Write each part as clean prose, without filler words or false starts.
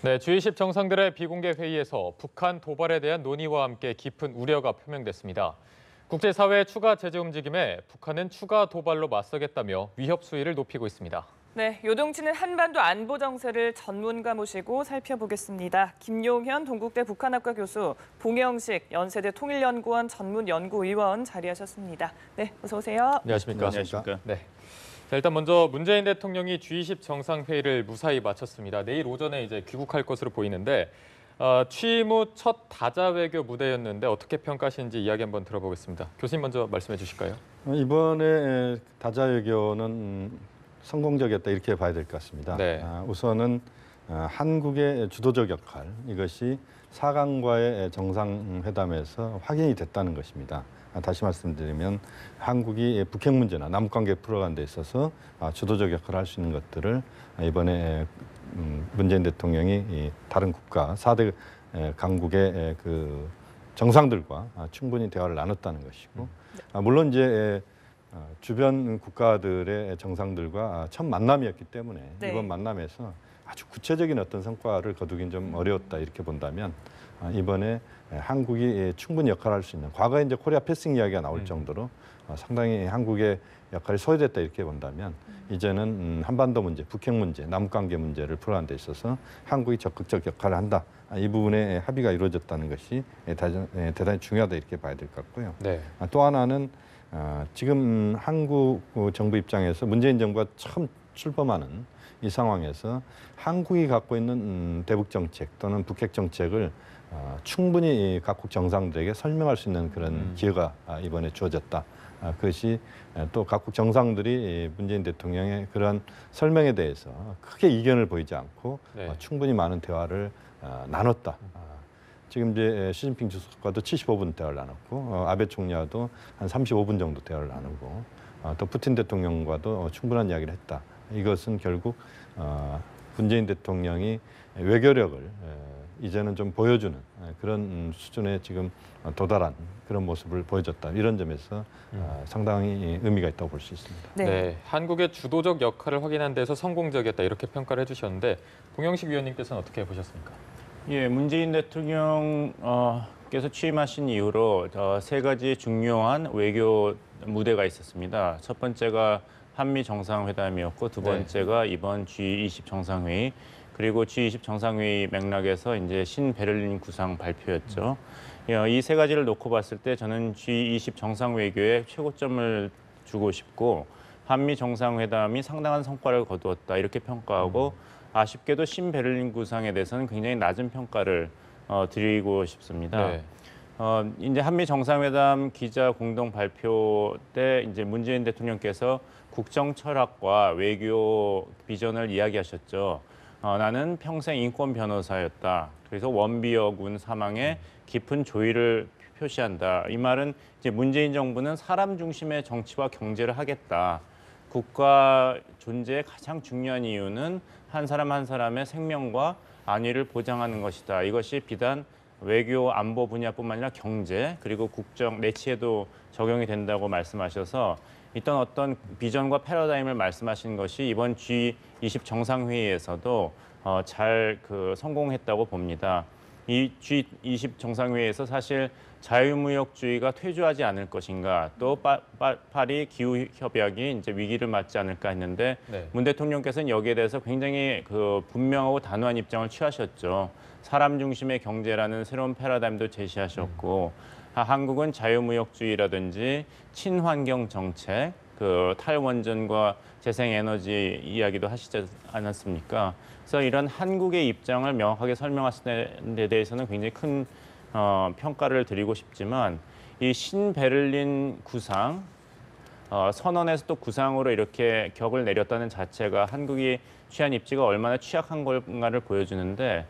네, G20 정상들의 비공개 회의에서 북한 도발에 대한 논의와 함께 깊은 우려가 표명됐습니다. 국제사회의 추가 제재 움직임에 북한은 추가 도발로 맞서겠다며 위협 수위를 높이고 있습니다. 네, 요동치는 한반도 안보 정세를 전문가 모시고 살펴보겠습니다. 김용현 동국대 북한학과 교수, 봉영식 연세대 통일연구원 전문연구위원 자리하셨습니다. 네, 어서 오세요. 안녕하십니까? 안녕하십니까? 네. 자, 일단 먼저 문재인 대통령이 G20 정상회의를 무사히 마쳤습니다. 내일 오전에 이제 귀국할 것으로 보이는데 취임 후 첫 다자 외교 무대였는데 어떻게 평가하시는지 이야기 한번 들어보겠습니다. 교수님 먼저 말씀해 주실까요? 이번에 다자 외교는 성공적이었다 이렇게 봐야 될 것 같습니다. 네. 우선은 한국의 주도적 역할 이것이 4강과의 정상회담에서 확인이 됐다는 것입니다. 다시 말씀드리면 한국이 북핵 문제나 남북관계 풀어가는 데 있어서 주도적 역할을 할 수 있는 것들을 이번에 문재인 대통령이 다른 국가 4대 강국의 그 정상들과 충분히 대화를 나눴다는 것이고, 물론 이제 주변 국가들의 정상들과 첫 만남이었기 때문에 네. 이번 만남에서 아주 구체적인 어떤 성과를 거두긴 좀 어려웠다 이렇게 본다면, 이번에 한국이 충분히 역할을 할 수 있는, 과거에 이제 코리아 패싱 이야기가 나올 정도로 상당히 한국의 역할이 소외됐다 이렇게 본다면, 이제는 한반도 문제, 북핵 문제, 남북관계 문제를 풀어가는 데 있어서 한국이 적극적 역할을 한다. 이 부분에 합의가 이루어졌다는 것이 대단히 중요하다 이렇게 봐야 될 것 같고요. 네. 또 하나는 지금 한국 정부 입장에서 문재인 정부가 처음 출범하는 이 상황에서 한국이 갖고 있는 대북 정책 또는 북핵 정책을 충분히 각국 정상들에게 설명할 수 있는 그런 기회가 이번에 주어졌다. 그것이 또 각국 정상들이 문재인 대통령의 그런 설명에 대해서 크게 이견을 보이지 않고 네. 충분히 많은 대화를 나눴다. 지금 이제 시진핑 주석과도 75분 대화를 나눴고, 아베 총리와도 한 35분 정도 대화를 나누고, 또 푸틴 대통령과도 충분한 이야기를 했다. 이것은 결국 문재인 대통령이 외교력을 이제는 좀 보여주는 그런 수준에 지금 도달한 그런 모습을 보여줬다. 이런 점에서 상당히 의미가 있다고 볼 수 있습니다. 네. 네, 한국의 주도적 역할을 확인한 데서 성공적이었다 이렇게 평가를 해주셨는데 봉영식 위원님께서는 어떻게 보셨습니까? 예, 문재인 대통령께서 취임하신 이후로 세 가지 중요한 외교 무대가 있었습니다. 첫 번째가 한미 정상회담이었고, 두 번째가 이번 G20 정상회의, 그리고 G20 정상회의 맥락에서 이제 신베를린 구상 발표였죠. 이 세 가지를 놓고 봤을 때 저는 G20 정상외교에 최고점을 주고 싶고, 한미 정상회담이 상당한 성과를 거두었다 이렇게 평가하고, 아쉽게도 신베를린 구상에 대해서는 굉장히 낮은 평가를 드리고 싶습니다. 네. 이제 한미 정상회담 기자 공동 발표 때 이제 문재인 대통령께서 국정 철학과 외교 비전을 이야기하셨죠. 나는 평생 인권 변호사였다. 그래서 원비어 군 사망에 깊은 조의를 표시한다. 이 말은 이제 문재인 정부는 사람 중심의 정치와 경제를 하겠다. 국가 존재의 가장 중요한 이유는 한 사람 한 사람의 생명과 안위를 보장하는 것이다. 이것이 비단 외교 안보 분야뿐만 아니라 경제 그리고 국정 내치에도 적용이 된다고 말씀하셔서 있던 어떤 비전과 패러다임을 말씀하신 것이 이번 G20 정상회의에서도 잘 성공했다고 봅니다. 이 G20 정상회의에서 사실 자유무역주의가 퇴조하지 않을 것인가, 또 파리 기후 협약이 이제 위기를 맞지 않을까 했는데, 네. 문 대통령께서는 여기에 대해서 굉장히 분명하고 단호한 입장을 취하셨죠. 사람 중심의 경제라는 새로운 패러다임도 제시하셨고, 한국은 자유무역주의라든지 친환경 정책, 탈원전과 재생에너지 이야기도 하시지 않았습니까? 그래서 이런 한국의 입장을 명확하게 설명하시는 데 대해서는 굉장히 큰 평가를 드리고 싶지만, 이 신베를린 구상, 선언에서 또 구상으로 이렇게 격을 내렸다는 자체가 한국이 취한 입지가 얼마나 취약한 건가를 보여주는데,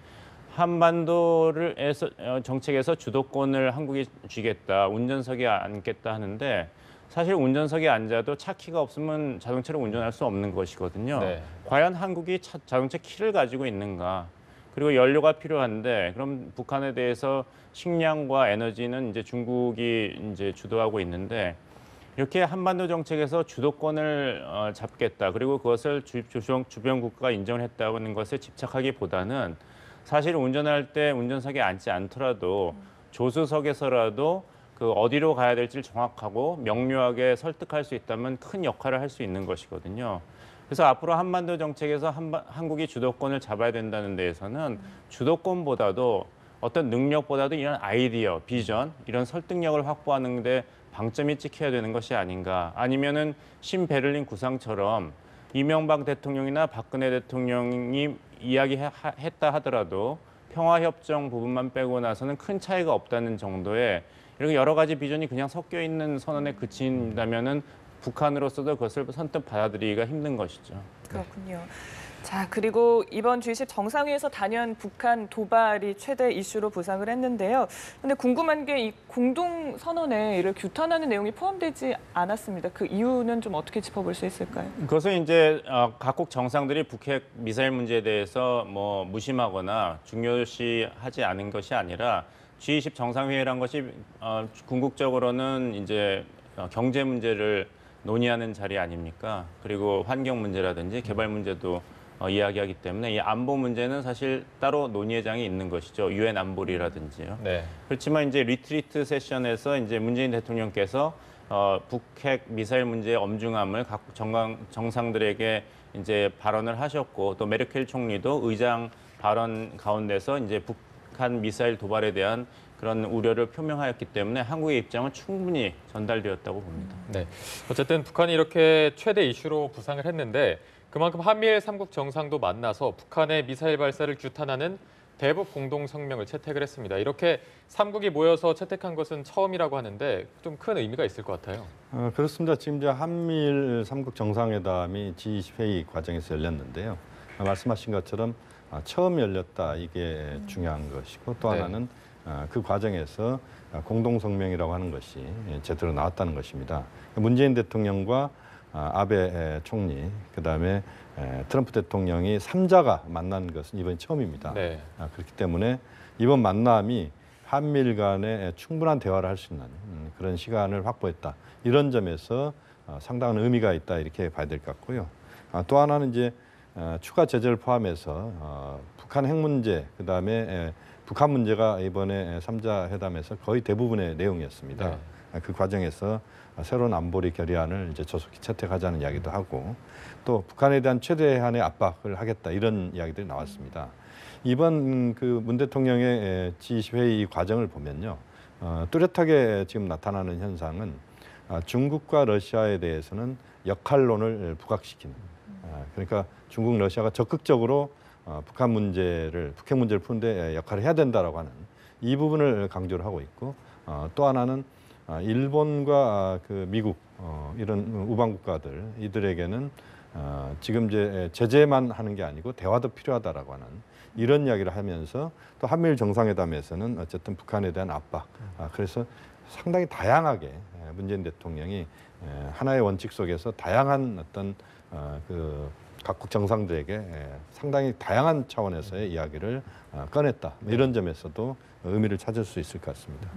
한반도를 정책에서 주도권을 한국이 쥐겠다, 운전석에 앉겠다 하는데, 사실 운전석에 앉아도 차 키가 없으면 자동차를 운전할 수 없는 것이거든요. 네. 과연 한국이 자동차 키를 가지고 있는가? 그리고 연료가 필요한데, 그럼 북한에 대해서 식량과 에너지는 이제 중국이 이제 주도하고 있는데, 이렇게 한반도 정책에서 주도권을 잡겠다. 그리고 그것을 주변 국가가 인정을 했다는 것에 집착하기보다는 사실 운전할 때 운전석에 앉지 않더라도 조수석에서라도 그 어디로 가야 될지를 정확하고 명료하게 설득할 수 있다면 큰 역할을 할 수 있는 것이거든요. 그래서 앞으로 한반도 정책에서 한국이 주도권을 잡아야 된다는 데에서는 주도권보다도 어떤 능력보다도 이런 아이디어, 비전, 이런 설득력을 확보하는 데 방점이 찍혀야 되는 것이 아닌가. 아니면은 신베를린 구상처럼 이명박 대통령이나 박근혜 대통령이 이야기했다 하더라도 평화협정 부분만 빼고 나서는 큰 차이가 없다는 정도의 이렇게 여러 가지 비전이 그냥 섞여 있는 선언에 그친다면은 북한으로서도 그것을 선뜻 받아들이기가 힘든 것이죠. 그렇군요. 자, 그리고 이번 G20 정상회에서 단연 북한 도발이 최대 이슈로 부상을 했는데요. 근데 궁금한 게 이 공동 선언에 이를 규탄하는 내용이 포함되지 않았습니다. 그 이유는 좀 어떻게 짚어볼 수 있을까요? 그것은 이제 각국 정상들이 북핵 미사일 문제에 대해서 뭐 무심하거나 중요시하지 않은 것이 아니라 G20 정상회의란 것이 궁극적으로는 이제 경제 문제를 논의하는 자리 아닙니까? 그리고 환경 문제라든지 개발 문제도 이야기하기 때문에 이 안보 문제는 사실 따로 논의의 장이 있는 것이죠. 유엔 안보리라든지요. 네. 그렇지만 이제 리트리트 세션에서 이제 문재인 대통령께서 북핵 미사일 문제의 엄중함을 각국 정상들에게 이제 발언을 하셨고 또 메르켈 총리도 의장 발언 가운데서 이제 북한 미사일 도발에 대한 그런 우려를 표명하였기 때문에 한국의 입장은 충분히 전달되었다고 봅니다. 네. 어쨌든 북한이 이렇게 최대 이슈로 부상을 했는데 그만큼 한미일 3국 정상도 만나서 북한의 미사일 발사를 규탄하는 대북 공동 성명을 채택을 했습니다. 이렇게 3국이 모여서 채택한 것은 처음이라고 하는데 좀 큰 의미가 있을 것 같아요. 그렇습니다. 지금 이제 한미일 3국 정상회담이 G20 회의 과정에서 열렸는데요. 말씀하신 것처럼 처음 열렸다 이게 중요한 것이고 또 네. 하나는 그 과정에서 공동 성명이라고 하는 것이 제대로 나왔다는 것입니다. 문재인 대통령과 아베 총리, 그다음에 트럼프 대통령이 3자가 만난 것은 이번이 처음입니다. 네. 그렇기 때문에 이번 만남이 한미일 간에 충분한 대화를 할 수 있는 그런 시간을 확보했다. 이런 점에서 상당한 의미가 있다 이렇게 봐야 될 것 같고요. 또 하나는 이제 추가 제재를 포함해서 북한 핵 문제, 그다음에 북한 문제가 이번에 3자 회담에서 거의 대부분의 내용이었습니다. 네. 그 과정에서 새로운 안보리 결의안을 이제 조속히 채택하자는 이야기도 하고 또 북한에 대한 최대한의 압박을 하겠다 이런 이야기들이 나왔습니다. 이번 그 문 대통령의 G20 회의 과정을 보면요, 뚜렷하게 지금 나타나는 현상은 중국과 러시아에 대해서는 역할론을 부각시키는. 그러니까 중국, 러시아가 적극적으로 북한 문제를 북핵 문제를 푸는데 역할을 해야 된다라고 하는 이 부분을 강조를 하고 있고 또 하나는 일본과 그 미국 이런 우방 국가들 이들에게는 지금 이제 제재만 하는 게 아니고 대화도 필요하다라고 하는 이런 이야기를 하면서 또 한미일 정상회담에서는 어쨌든 북한에 대한 압박 그래서 상당히 다양하게 문재인 대통령이 하나의 원칙 속에서 다양한 어떤 그 각국 정상들에게 상당히 다양한 차원에서의 이야기를 꺼냈다. 이런 점에서도 의미를 찾을 수 있을 것 같습니다.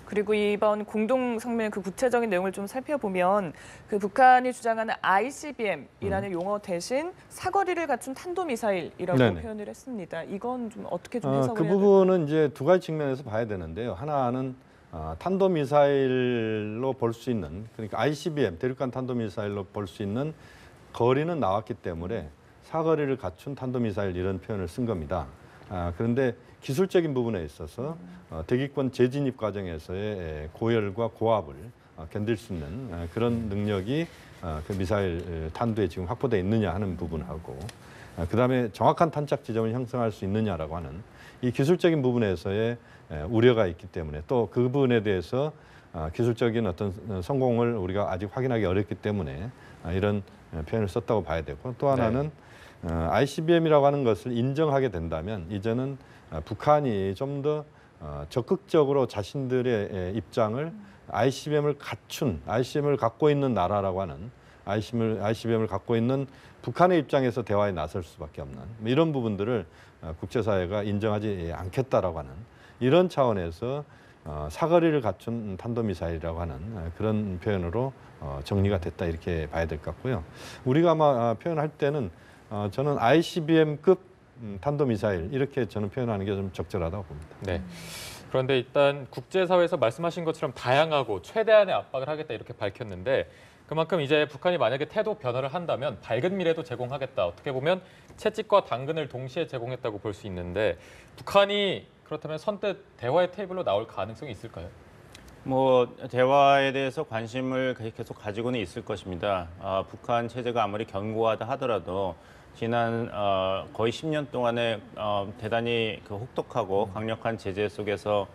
그리고 이번 공동 성명의 그 구체적인 내용을 좀 살펴보면 그 북한이 주장하는 ICBM이라는 용어 대신 사거리를 갖춘 탄도미사일이라고 네네. 표현을 했습니다. 이건 좀 어떻게 좀 해석을 그 해야 부분은 이제 두 가지 측면에서 봐야 되는데요. 하나는 탄도미사일로 볼 수 있는 그러니까 ICBM 대륙간 탄도미사일로 볼 수 있는 거리는 나왔기 때문에 사거리를 갖춘 탄도미사일 이런 표현을 쓴 겁니다. 그런데 기술적인 부분에 있어서 대기권 재진입 과정에서의 고열과 고압을 견딜 수 있는 그런 능력이 그 미사일 탄두에 지금 확보되어 있느냐 하는 부분하고 그다음에 정확한 탄착 지점을 형성할 수 있느냐라고 하는 이 기술적인 부분에서의 우려가 있기 때문에 또 그 부분에 대해서 기술적인 어떤 성공을 우리가 아직 확인하기 어렵기 때문에 이런 표현을 썼다고 봐야 되고 또 하나는 ICBM이라고 하는 것을 인정하게 된다면 이제는 북한이 좀 더 적극적으로 자신들의 입장을 ICBM을 갖춘, ICBM을 갖고 있는 나라라고 하는 ICBM을 갖고 있는 북한의 입장에서 대화에 나설 수밖에 없는 이런 부분들을 국제사회가 인정하지 않겠다라고 하는 이런 차원에서 사거리를 갖춘 탄도미사일이라고 하는 그런 표현으로 정리가 됐다 이렇게 봐야 될 것 같고요. 우리가 아마 표현할 때는 저는 ICBM급 탄도미사일 이렇게 저는 표현하는 게 좀 적절하다고 봅니다. 네. 그런데 일단 국제사회에서 말씀하신 것처럼 다양하고 최대한의 압박을 하겠다 이렇게 밝혔는데 그만큼 이제 북한이 만약에 태도 변화를 한다면 밝은 미래도 제공하겠다. 어떻게 보면 채찍과 당근을 동시에 제공했다고 볼 수 있는데 북한이 그렇다면 선뜻 대화의 테이블로 나올 가능성이 있을까요? 뭐 대화에 대해서 관심을 계속 가지고는 있을 것입니다. 북한 체제가 아무리 견고하다 하더라도 지난 거의 10년 동안에 대단히 그 혹독하고 강력한 제재 속에서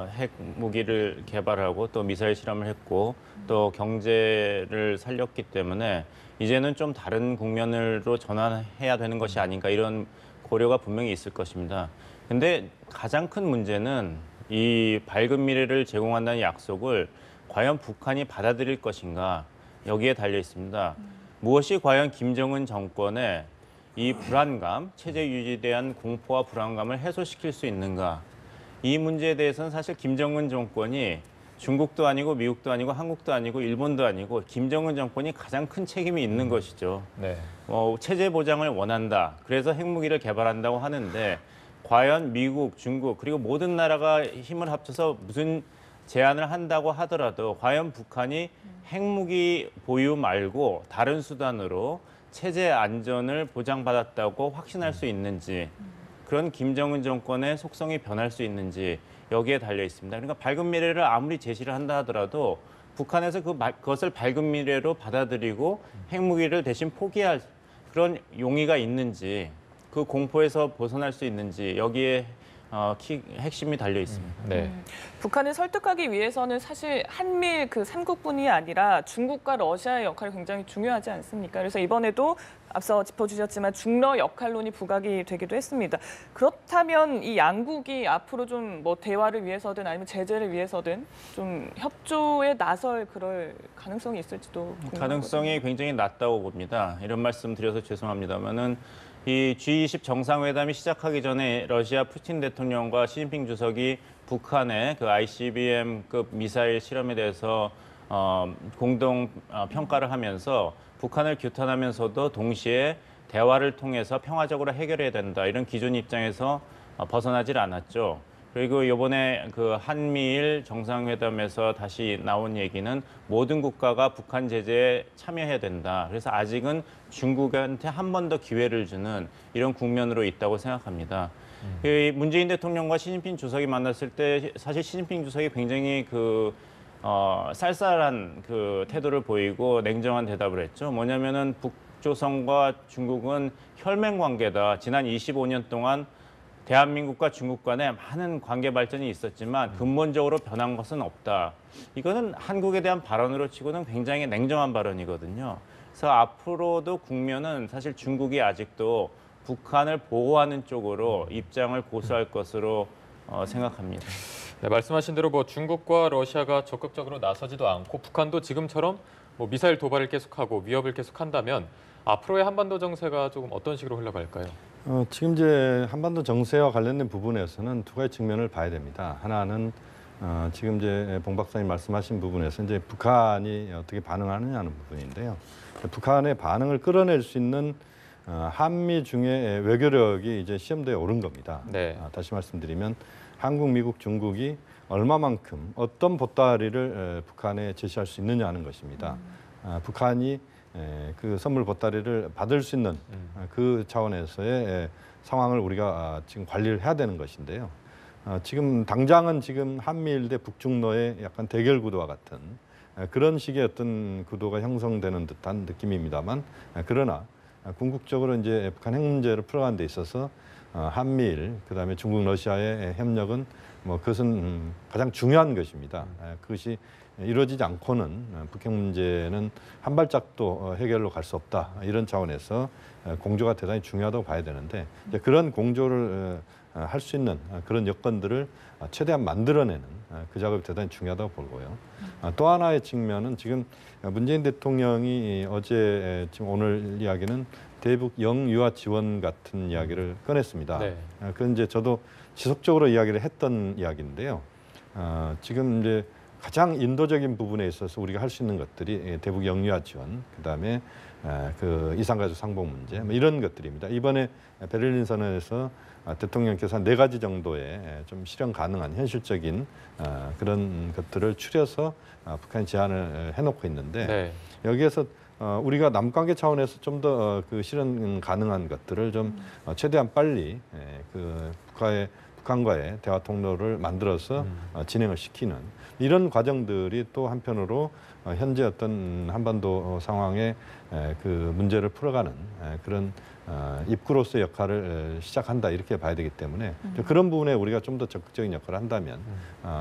핵 무기를 개발하고 또 미사일 실험을 했고 또 경제를 살렸기 때문에 이제는 좀 다른 국면으로 전환해야 되는 것이 아닌가 이런 고려가 분명히 있을 것입니다. 근데 가장 큰 문제는 이 밝은 미래를 제공한다는 약속을 과연 북한이 받아들일 것인가 여기에 달려 있습니다. 무엇이 과연 김정은 정권의 이 불안감, 체제 유지에 대한 공포와 불안감을 해소시킬 수 있는가? 이 문제에 대해서는 사실 김정은 정권이 중국도 아니고 미국도 아니고 한국도 아니고 일본도 아니고 김정은 정권이 가장 큰 책임이 있는 것이죠. 네. 체제 보장을 원한다. 그래서 핵무기를 개발한다고 하는데 과연 미국, 중국 그리고 모든 나라가 힘을 합쳐서 무슨 제안을 한다고 하더라도 과연 북한이 핵무기 보유 말고 다른 수단으로 체제 안전을 보장받았다고 확신할 수 있는지 그런 김정은 정권의 속성이 변할 수 있는지 여기에 달려 있습니다. 그러니까 밝은 미래를 아무리 제시를 한다 하더라도 북한에서 그것을 밝은 미래로 받아들이고 핵무기를 대신 포기할 그런 용의가 있는지 그 공포에서 벗어날 수 있는지 여기에 핵심이 달려 있습니다. 네. 북한을 설득하기 위해서는 사실 한미일 그 3국뿐이 아니라 중국과 러시아의 역할이 굉장히 중요하지 않습니까? 그래서 이번에도 앞서 짚어주셨지만 중러 역할론이 부각이 되기도 했습니다. 그렇다면 이 양국이 앞으로 좀 뭐 대화를 위해서든 아니면 제재를 위해서든 좀 협조에 나설 그럴 가능성이 있을지도 궁금하거든요. 가능성이 굉장히 낮다고 봅니다. 이런 말씀 드려서 죄송합니다만은 이 G20 정상회담이 시작하기 전에 러시아 푸틴 대통령과 시진핑 주석이 북한의 그 ICBM급 미사일 실험에 대해서 공동 평가를 하면서 북한을 규탄하면서도 동시에 대화를 통해서 평화적으로 해결해야 된다 이런 기존 입장에서 벗어나질 않았죠. 그리고 이번에 그 한미일 정상회담에서 다시 나온 얘기는 모든 국가가 북한 제재에 참여해야 된다. 그래서 아직은 중국한테 한 번 더 기회를 주는 이런 국면으로 있다고 생각합니다. 문재인 대통령과 시진핑 주석이 만났을 때 사실 시진핑 주석이 굉장히 쌀쌀한 그 태도를 보이고 냉정한 대답을 했죠. 뭐냐면은 북조선과 중국은 혈맹 관계다. 지난 25년 동안 대한민국과 중국 간에 많은 관계 발전이 있었지만 근본적으로 변한 것은 없다. 이거는 한국에 대한 발언으로 치고는 굉장히 냉정한 발언이거든요. 그래서 앞으로도 국면은 사실 중국이 아직도 북한을 보호하는 쪽으로 입장을 고수할 것으로 생각합니다. 네, 말씀하신 대로 뭐 중국과 러시아가 적극적으로 나서지도 않고 북한도 지금처럼 뭐 미사일 도발을 계속하고 위협을 계속한다면 앞으로의 한반도 정세가 조금 어떤 식으로 흘러갈까요? 지금 이제 한반도 정세와 관련된 부분에서는 두 가지 측면을 봐야 됩니다. 하나는 지금 이제 봉 박사님 말씀하신 부분에서 이제 북한이 어떻게 반응하느냐는 부분인데요. 북한의 반응을 끌어낼 수 있는 한미 중의 외교력이 이제 시험대에 오른 겁니다. 네. 다시 말씀드리면 한국, 미국, 중국이 얼마만큼 어떤 보따리를 북한에 제시할 수 있느냐는 것입니다. 북한이 그 선물 보따리를 받을 수 있는 그 차원에서의 상황을 우리가 지금 관리를 해야 되는 것인데요. 지금 당장은 지금 한미일 대 북중러의 약간 대결 구도와 같은 그런 식의 어떤 구도가 형성되는 듯한 느낌입니다만 그러나 궁극적으로 이제 북한 핵 문제를 풀어가는 데 있어서 한미일 그다음에 중국 러시아의 협력은 뭐 그것은 가장 중요한 것입니다. 그것이 이루어지지 않고는 북핵 문제는 한 발짝도 해결로 갈 수 없다. 이런 차원에서 공조가 대단히 중요하다고 봐야 되는데 이제 그런 공조를 할 수 있는 그런 여건들을 최대한 만들어내는 그 작업이 대단히 중요하다고 보고요. 또 하나의 측면은 지금 문재인 대통령이 어제 지금 오늘 이야기는 대북 영유아 지원 같은 이야기를 꺼냈습니다. 네. 그건 이제 저도 지속적으로 이야기를 했던 이야기인데요. 지금 이제 가장 인도적인 부분에 있어서 우리가 할 수 있는 것들이 대북 영유아 지원, 그다음에 그 이산가족 상봉 문제 뭐 이런 것들입니다. 이번에 베를린 선언에서 대통령께서 한 4가지 정도의 좀 실현 가능한 현실적인 그런 것들을 추려서 북한이 제안을 해놓고 있는데 네. 여기에서 우리가 남관계 차원에서 좀 더 그 실현 가능한 것들을 좀 최대한 빨리 그 북한과의 대화 통로를 만들어서 진행을 시키는 이런 과정들이 또 한편으로 현재 어떤 한반도 상황의 그 문제를 풀어가는 그런 입구로서의 역할을 시작한다 이렇게 봐야 되기 때문에 그런 부분에 우리가 좀 더 적극적인 역할을 한다면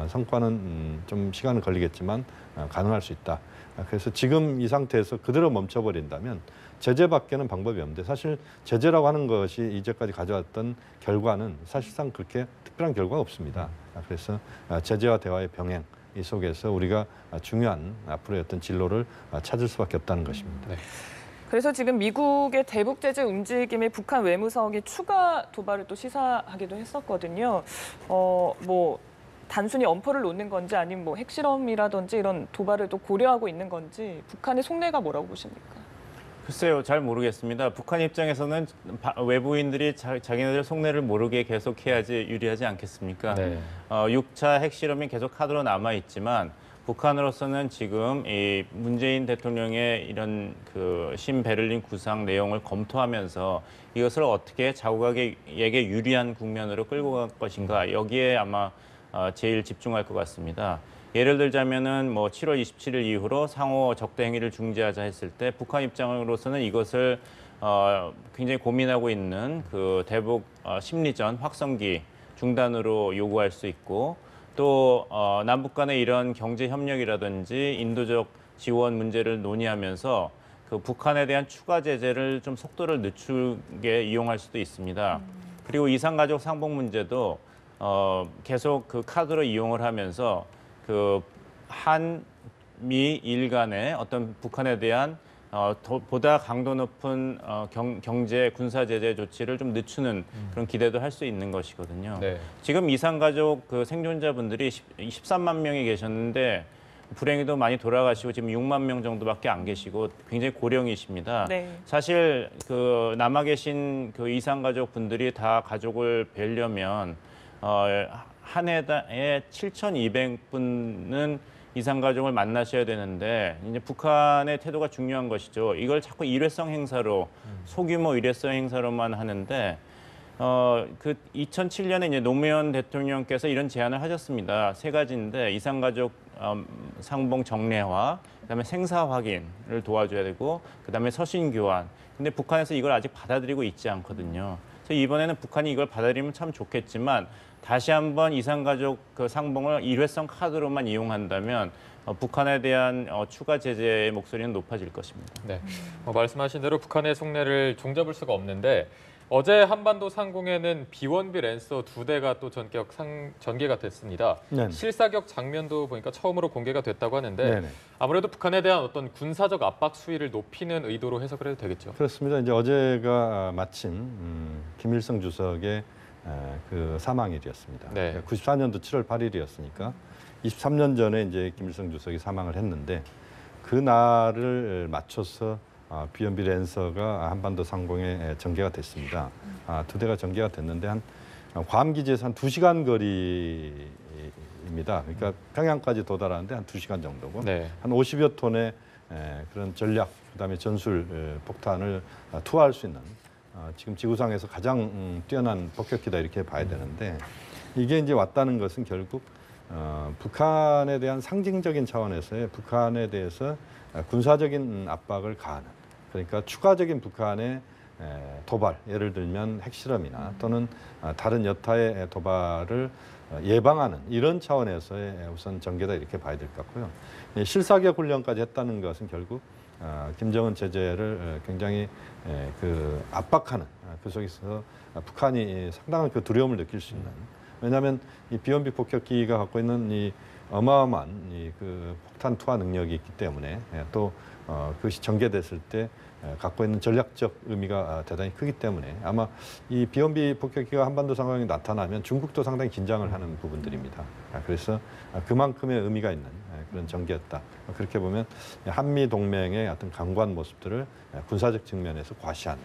성과는 좀 시간은 걸리겠지만 가능할 수 있다. 그래서 지금 이 상태에서 그대로 멈춰버린다면 제재밖에는 방법이 없는데 사실 제재라고 하는 것이 이제까지 가져왔던 결과는 사실상 그렇게 특별한 결과가 없습니다. 그래서 제재와 대화의 병행 이 속에서 우리가 중요한 앞으로의 어떤 진로를 찾을 수밖에 없다는 것입니다. 네. 그래서 지금 미국의 대북 제재 움직임에 북한 외무성이 추가 도발을 또 시사하기도 했었거든요. 뭐 단순히 엄포를 놓는 건지 아니면 뭐 핵실험이라든지 이런 도발을 또 고려하고 있는 건지 북한의 속내가 뭐라고 보십니까? 글쎄요, 잘 모르겠습니다. 북한 입장에서는 외부인들이 자기네들 속내를 모르게 계속해야지 유리하지 않겠습니까? 네. 6차 핵실험이 계속 카드로 남아있지만 북한으로서는 지금 이 문재인 대통령의 이런 그 신베를린 구상 내용을 검토하면서 이것을 어떻게 자국에게 유리한 국면으로 끌고 갈 것인가 여기에 아마 제일 집중할 것 같습니다. 예를 들자면은 뭐 7월 27일 이후로 상호 적대 행위를 중지하자 했을 때 북한 입장으로서는 이것을 굉장히 고민하고 있는 그 대북 심리전 확성기 중단으로 요구할 수 있고 또 남북 간의 이런 경제 협력이라든지 인도적 지원 문제를 논의하면서 그 북한에 대한 추가 제재를 좀 속도를 늦추게 이용할 수도 있습니다. 그리고 이산가족 상봉 문제도 계속 그 카드로 이용을 하면서 그 한미일 간의 어떤 북한에 대한 보다 강도 높은 경제 군사 제재 조치를 좀 늦추는 그런 기대도 할 수 있는 것이거든요. 네. 지금 이산가족 그 생존자분들이 13만 명이 계셨는데 불행히도 많이 돌아가시고 지금 6만 명 정도밖에 안 계시고 굉장히 고령이십니다. 네. 사실 그 남아 계신 그 이산가족 분들이 다 가족을 뵈려면 한 해에 7,200분은 이산가족을 만나셔야 되는데 이제 북한의 태도가 중요한 것이죠. 이걸 자꾸 일회성 행사로 소규모 일회성 행사로만 하는데 그 2007년에 이제 노무현 대통령께서 이런 제안을 하셨습니다. 3가지인데 이산가족 상봉 정례화, 그다음에 생사 확인을 도와줘야 되고 그다음에 서신 교환. 근데 북한에서 이걸 아직 받아들이고 있지 않거든요. 그래서 이번에는 북한이 이걸 받아들이면 참 좋겠지만 다시 한번 이산가족 그 상봉을 일회성 카드로만 이용한다면 북한에 대한 추가 제재의 목소리는 높아질 것입니다. 네. 말씀하신 대로 북한의 속내를 종잡을 수가 없는데 어제 한반도 상공에는 비원비 랜서 2대가 또 전개가 됐습니다. 네네. 실사격 장면도 보니까 처음으로 공개가 됐다고 하는데 네네. 아무래도 북한에 대한 어떤 군사적 압박 수위를 높이는 의도로 해석을 해도 되겠죠. 그렇습니다. 이제 어제가 마침 김일성 주석의 그 사망일이었습니다. 네. 94년도 7월 8일이었으니까 23년 전에 이제 김일성 주석이 사망을 했는데 그 날을 맞춰서 비원비 랜서가 한반도 상공에 전개가 됐습니다. 2대가 전개가 됐는데 한 괌 기지에서 한 2시간 거리입니다. 그러니까 평양까지 도달하는데 한 2시간 정도고 네. 한 50여 톤의 그런 전략 그다음에 전술 폭탄을 투하할 수 있는 지금 지구상에서 가장 뛰어난 폭격기다 이렇게 봐야 되는데 이게 이제 왔다는 것은 결국 북한에 대한 상징적인 차원에서의 북한에 대해서 군사적인 압박을 가하는 그러니까 추가적인 북한의 도발 예를 들면 핵실험이나 또는 다른 여타의 도발을 예방하는 이런 차원에서의 우선 전개다 이렇게 봐야 될 것 같고요. 실사격 훈련까지 했다는 것은 결국 김정은 체제를 굉장히 그 압박하는 그 속에서 북한이 상당한 그 두려움을 느낄 수 있는 왜냐하면 이 비원비 폭격기가 갖고 있는 이 어마어마한 이 그 폭탄 투하 능력이 있기 때문에 또 그것이 전개됐을 때 갖고 있는 전략적 의미가 대단히 크기 때문에 아마 이 비원비 폭격기가 한반도 상황에 나타나면 중국도 상당히 긴장을 하는 부분들입니다. 그래서 그만큼의 의미가 있는 그런 전개였다. 그렇게 보면 한미 동맹의 어떤 강고한 모습들을 군사적 측면에서 과시하는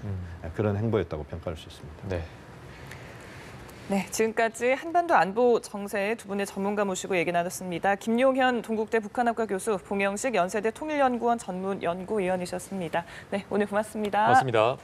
그런 행보였다고 평가할 수 있습니다. 네. 네, 지금까지 한반도 안보 정세 두 분의 전문가 모시고 얘기 나눴습니다. 김용현 동국대 북한학과 교수, 봉영식 연세대 통일연구원 전문연구위원이셨습니다. 네, 오늘 고맙습니다. 고맙습니다.